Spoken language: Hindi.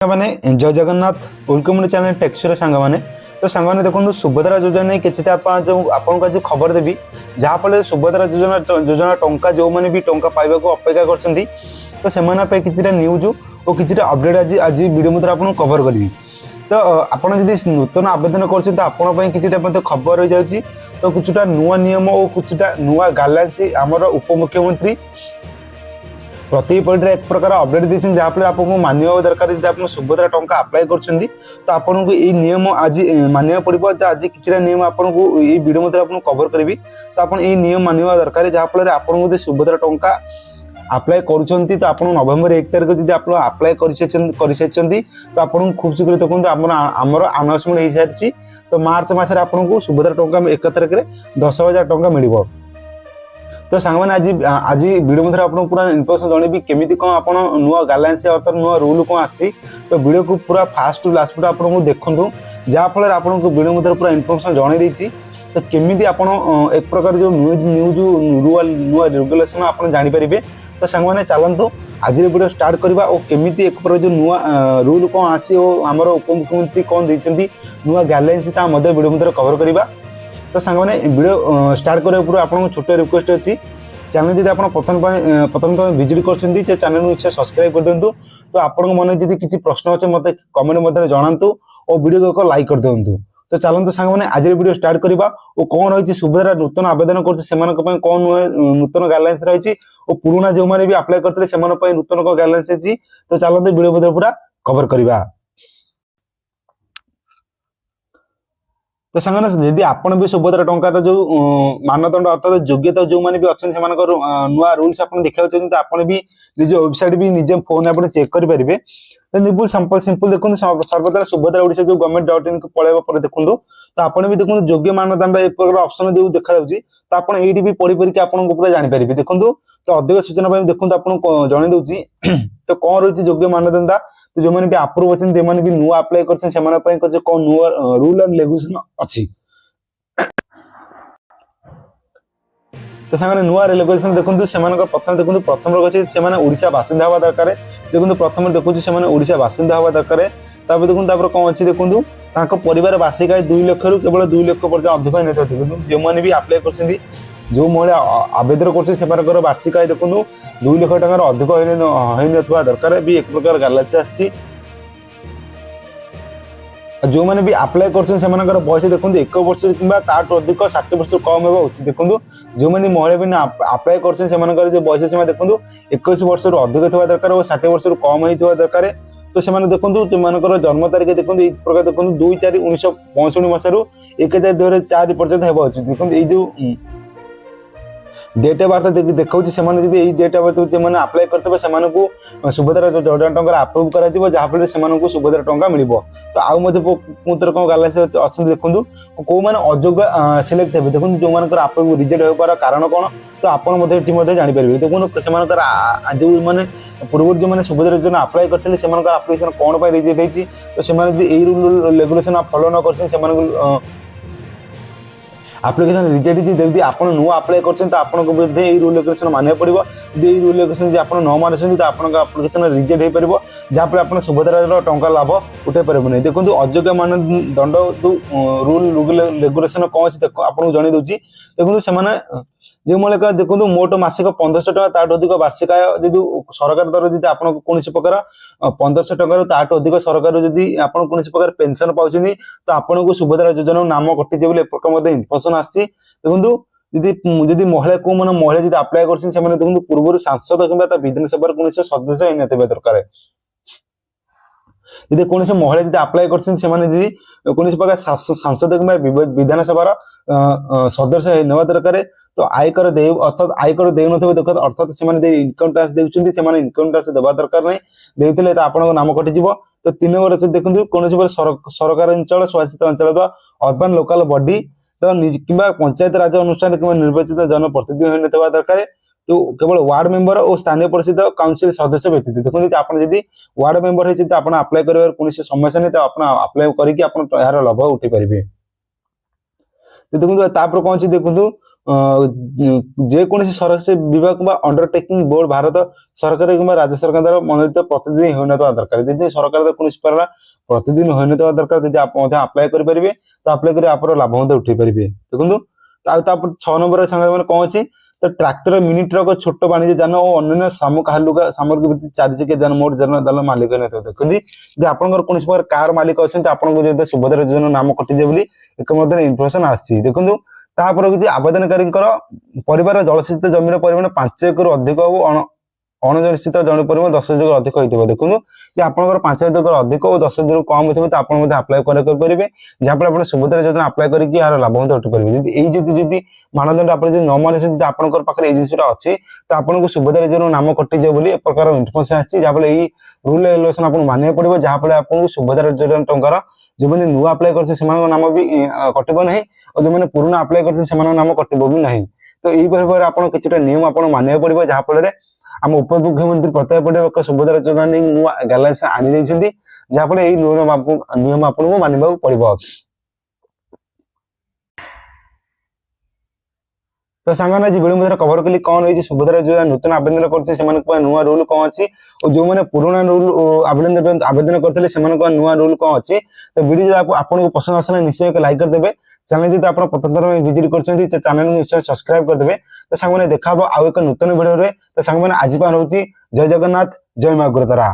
मैंने जय जगन्नाथ वेलकम चैनल टेक्सचर सांग मैंने तो सांग मैंने देखो सुभद्रा योजना किसी आपको आज खबर देवी जहाँफल सुभद्रा योजना टंका जो मैंने भी टंका पाइबा अपेक्षा कर किसी न्यूज और किसी अपडेट आज आज वीडियो मध्य आपको कवर करी तो आपड़ जब नूतन आवेदन कर खबर रही जाऊँगी तो कुछ नुआ नियम और कुछ नुआ गाइडलाइंस आमर उपमुख्यमंत्री प्रति पॉइंट एक प्रकार अपडेट देते जहाँफल आपको मानिया दरकार जब आप सुभद्रा टंका अप्लाई कर तो आपको ये नियम आज मानिया पड़ो आज किसी नियम आपको ये वीडियो मध्य आपको कवर करी तो आप नियम मानिया दरकार जहाँफल आपको सुभद्रा टंका अप्लाई कर तो आप नवेम्बर 1 तारिख जब आप अप्लाई कर सारी तो आपको खूब शीघ्र देखते आमर अनाउंसमेंट हो सारी तो मार्च मसरे आपको सुभद्रा टंका 1 तारिख में 10,000 टंका मिल तो सांग मैंने आज आज वीडियो मध्य आपको पूरा इनफर्मेशन जनइबी केमी कौन आप नुआ गाइडलाइंस अर्थात नुआ रूल कौन आसी तो वीडियो को पूरा फास्ट टू लास्ट आपको देखूँ जहाँफल आपको वीडियो मध्य पूरा इनफर्मेशन जनई तो केमी आप एक प्रकार जो न्यूज नुआ रेगुलेशन आप जानीपारे तो सांग मैंने चलतु आज वीडियो स्टार्ट करवा और केमी एक प्रकार जो नुआ रूल कौन आसी आमर उपमुख्यमंत्री कौन देती नुआ गाइडलाइंस वीडियो मध्य कवर करवा तो सांग मैंने वीडियो स्टार्ट करने पूर्व आपको छोटे रिक्वेस्ट अच्छी चैनल जब आप प्रथम विजिट कर चैनल निश्चय सब्सक्राइब कर दिंतु तो आपण मन जब किसी प्रश्न अच्छे मत कमेंट मध्य जनातु और वीडियो को लाइक कर दिंतु तो चलते सांग मैंने आज वीडियो स्टार्ट करवा और कौन रही सुभद्रा नूतन आवेदन कर कौन नूतन गाइडलाइंस रही और पुराना जो मैंने भी अप्लाई करते नूतन गाइडलाइंस अच्छी तो चलते वीडियो मध्य पूरा कवर करवा तो सांगने जदि आपन भी सुभद्रा टंका जो मानदंड अर्थात योग्यता जो मैंने भी अच्छे नुआ रूल्स आप देखा तो आपन भी निज वेबसाइट भी निजे फोन आप चेक करेंगे तो सिंपल देखो सर्वदा सुभद्रा ओडिशा जो government.in को पलैबा देखो तो आपन भी देखो योग्य मानदंड एक प्रकार ऑप्शन जो देखा तो आप भी पढ़ी पढ़ी आपको पूरा जानीपारे देखो तो अधिक सूचना देखो आपको जन दूसरी तो कौन रही योग्य मानदंड तो जो मैंने भी अप्रूव अच्छे भी नुआ अप्लाई कर कौन नुआ रूल एंड रेगुलेशन अच्छी तो सामने नुआ रेगुलेशन देखो से प्रथम देखो प्रथम रोग ओडिशा बासिंदा हवा दरकार देखो प्रथम देखो ओडिशा बासिंदा हवा दरकार देखो कौन अच्छी देखो परिवार वार्षिक आय 2 लाख रु केवल 2 लाख पर्यटन अधिक होता जो मैंने भी अप्लाई कर जो महिला आवेदन कर वार्षिक आय देखो 2 लाख टकर अधिक होता दरकार भी एक प्रकार गाइडलाइंस आसी जो मैंने भी अप्लाई कर बयस देखो 1 वर्ष कि अधिक 60 वर्ष कम होगा उचित देखो जो मैंने महिला भी अप्लाई कर बयस सीमा देखो 21 वर्ष अधिक थोड़ा दरकार और 60 वर्ष कम होता दरकार तो से देखो जो जन्म तारीख देखो प्रकार देखो 2/4/1965 मसीह 1/4/2004 पर्यटन होगा उचित देखो ये जो डेट ऑफ बर्थ देखा डेट ऑफ बर्थ जो अप्लाई करते सुभद्रा योजना टंका अप्रूव कर जहाँफल से सुभद्रा टंका मिल तो आउ पुत्र कौन गाइडलाइंस अच्छे देखो कौ मैंने अयोग्य सिलेक्ट हे देखो जो अप्रूव रिजेक्ट होबार कारण कौन तो आपड़ी जानीपारे देखो जो मैंने पूर्व जो मैंने सुभद्रा योजना अप्लाई करते आप्लिकेसन कौन रिजेक्ट होती तो से रूल रेगुलेशन फॉलो न कर एप्लिकेशन रिजेक्ट जब आप नुआ अप्लाई कर रूल रेगुलेशन मानिया पड़ो यदि रूल रेगुलेशन आप न मानुं तो आपको एप्लिकेशन रिजेक्ट हो पार जहाँफल आप सुभद्रा टंका लाभ उठे पारे देखो अयोग्य मानदंड जो रूल रेगुलेशन कौन अच्छी आपको जन दूसरी देखो से जो मैं देखो मोट मासिक 1500 टका अधिक वार्षिक आय जो सरकार द्वारा जब आप कौन प्रकार 1500 टकर अधिक सरकार जब आप कौन प्रकार पेंशन पाँच तो आपको सुभद्रा योजना नाम कटिजे एक प्रकार इनफर्मेशन आसी देखो जदि महिला को मैंने महिला जब अप्लाई कर देखो पूर्व सांसद कि विधानसभा कौन सदस्य होता दरकार यदि कौन महिला जब अप्लाई कर कौन प्रकार सांसद कि विधानसभा सदस्य होगा दरकार तो आयकर दे अर्थात आयकर दे नथिबे अर्थात से इनकम टैक्स देउछन्ती से इनकम टैक्स देवा दरकार नहीं देते तो आपन नाम कटिज तो 3 वर्ष देखो कौन सरकार अंचल शासित अंचल अर्बन लोकल बॉडी तो कि पंचायत राज अनुष्ठान कि निर्वाचित जनप्रतिनिधि होता दरकार तो केवल वार्ड मेंबर और स्थानीय परिषद काउंसिल सदस्य व्यतीत देखो आप वार्ड मेंबर होती तो आप अप्लाई कर कौन समस्या नहीं तो आप अप्लाई करके यार लाभ उठे पारे तो देखो कौन अच्छी देखो ଯେକୌଣସି ସରକାରୀ ବିଭାଗ କିମ୍ବା ଅଣ୍ଡରଟେକିଂ ବୋର୍ଡ ଭାରତ ସରକାର କିମ୍ବା ରାଜ୍ୟ ସରକାର ଦ୍ୱାରା ମନୋନୀତ ପ୍ରତିଦିନ ହୋଇନଥିବା ଦରକାର। ଯଦି ସରକାର କୌଣସି ପ୍ରକାର ପ୍ରତିଦିନ ହୋଇନଥିବା ଦରକାର, ଯଦି ଆପଣ ମଧ୍ୟ ଆପ୍ଲାଏ କରିପାରିବେ ତ ଆପ୍ଲାଏ କରି ଆପଣ ଲାଭ ମଧ୍ୟ ଉଠେଇ ପାରିବେ। ଦେଖନ୍ତୁ ତାପରେ 6 ନମ୍ବରରେ ସାଙ୍ଗମାନେ କଣ ଅଛି, ତ ଟ୍ରାକ୍ଟର, ମିନି ଟ୍ରକ୍, ଛୋଟ ବାଣିଜ୍ୟ ଯାନ ଓ ଅନ୍ୟାନ୍ୟ ସାମଗ୍ରୀ ଭିତ୍ତିକ 4 ଚକିଆ ଯାନ ମୋଟ ଯାନ ମାଲିକ ହୋଇନଥିବ। ଦେଖନ୍ତି ଯଦି ଆପଣଙ୍କର କୌଣସି ପ୍ରକାର କାର ମାଲିକ ଅଛନ୍ତି, ଆପଣଙ୍କୁ ଯଦି ସୁଭଦ୍ରା ଯୋଜନା ନାମ କଟିଯାଏ ବୋଲି ଏକ ମଧ୍ୟ ଇନଫର୍ମେସନ ଆସିଛି। ଦେଖନ୍ତୁ ତାପରେ କିଛି ଆବେଦନକାରୀଙ୍କର ପରିବାର ଜଳସେଚିତ ଜମିର ପରିମାଣ 5 ଏକରରୁ ଅଧିକ ଓ ଅଣଜଳସେଚିତ ଜମି ପରିମାଣ 10 ଏକରରୁ ଅଧିକ ହୋଇଥିବ। ଦେଖନ୍ତୁ ଯେ ଆପଣଙ୍କର 5 ଏକର ଅଧିକ ଓ 10 ଏକରରୁ କମ ହୋଇଥିବ ତ ଆପଣ ମଧ୍ୟ ଆପ୍ଲାଏ କରିପାରିବେ, ଯାହାଫଳରେ ଆପଣ ସୁଭଦ୍ରା ଯୋଜନା ଆପ୍ଲାଏ କରିକି ଏହାର ଲାଭ ମଧ୍ୟ ଉଠାଇ ପାରିବେ। ଯଦି ଯଦି ମାନଦଣ୍ଡ ଆପଣ ଯଦି ନ ମାନିଛନ୍ତି, ଯଦି ଆପଣଙ୍କର ପାଖରେ ଏଇ ଜିନିଷଟା ଅଛି ତ ଆପଣଙ୍କୁ ସୁଭଦ୍ରା ଯୋଜନା ନାମ କଟିଯିବ ବୋଲି ଏ ପ୍ରକାର ଇନଫର୍ମେସନ ଆସିଛି। ଯାହାଫଳରେ ଏଇ ରୁଲ ରେଗୁଲେସନ ଆପଣଙ୍କୁ ମାନିବାକୁ ପଡିବ, ଯାହାଫଳରେ ଆପଣଙ୍କୁ ସୁଭଦ୍ରା ଯୋଜନା ଟଙ୍କାର ଯେଉଁମାନେ ନୂଆ ଆପ୍ଲାଏ କରିଛନ୍ତି ସେମାନଙ୍କ ନାମ ବି କଟିବ ନାହିଁ, ଆଉ ଯେଉଁମାନେ ପୁରୁଣା ଆପ୍ଲାଏ କରିଛନ୍ତି ସେମାନଙ୍କ ନାମ କଟିବ ବି ନାହିଁ। ତ ଏଇଭଳି ଭାବରେ ଆପଣ କିଛିଟା ନିୟମ ଆପଣ ମାନିବାକୁ ପଡିବ, ଯାହାଫଳରେ ଆମ ଉପମୁଖ୍ୟମନ୍ତ୍ରୀ ପ୍ରତ୍ୟେକ ପଟେ ଏକ ସୁଭଦ୍ରା ଯୋଜନା ନେଇ ନୂଆ ଗାଇଡଲାଇନ୍ସ ଆଣିଦେଇଛନ୍ତି, ଯାହାଫଳରେ ଏଇ ନିୟମ ଆପଣଙ୍କୁ ମାନିବାକୁ ପଡିବ। ତ ସାଙ୍ଗମାନେ ଆଜି ଭିଡ଼ିଓ ମଧ୍ୟରେ କଭର କଲି କଣ ହେଇଛି ସୁଭଦ୍ରା ଯୋଜନା ନୂତନ ଆବେଦନ କରୁছে ସେମାନଙ୍କ ପାଇଁ ନୂଆ ରୁଲ କଣ ଅଛି, ଓ ଯେଉଁମାନେ ପୁରୁଣା ରୁଲ ଆବେଦନ କରିଥିଲେ ସେମାନଙ୍କ ନୂଆ ରୁଲ କଣ ଅଛି। ତ ଭିଡ଼ିଓ ଯଦି ଆପଣଙ୍କୁ ପସନ୍ଦ ଆସିଲା ନିଶ୍ଚୟ ଏକ ଲାଇକ୍ କରିଦେବେ। ଚ୍ୟାନେଲ ଯଦି ଆପଣ ପ୍ରଥମ ଥର ଭିଜିଟ କରିଛନ୍ତି ଚ୍ୟାନେଲକୁ ନିଶ୍ଚୟ ସବସ୍କ୍ରାଇବ କରିଦେବେ। ତ ସାଙ୍ଗମାନେ ଦେଖା ହବ ଆଉ ଏକ ନୂତନ ଭିଡ଼ିଓରେ। ତ ସାଙ୍ଗମାନେ ଆଜି ପାଇଁ ରହୁଛି ଜୟ ଜଗନ୍ନାଥ, ଜୟ ମା ଅଗ୍ରତାରା।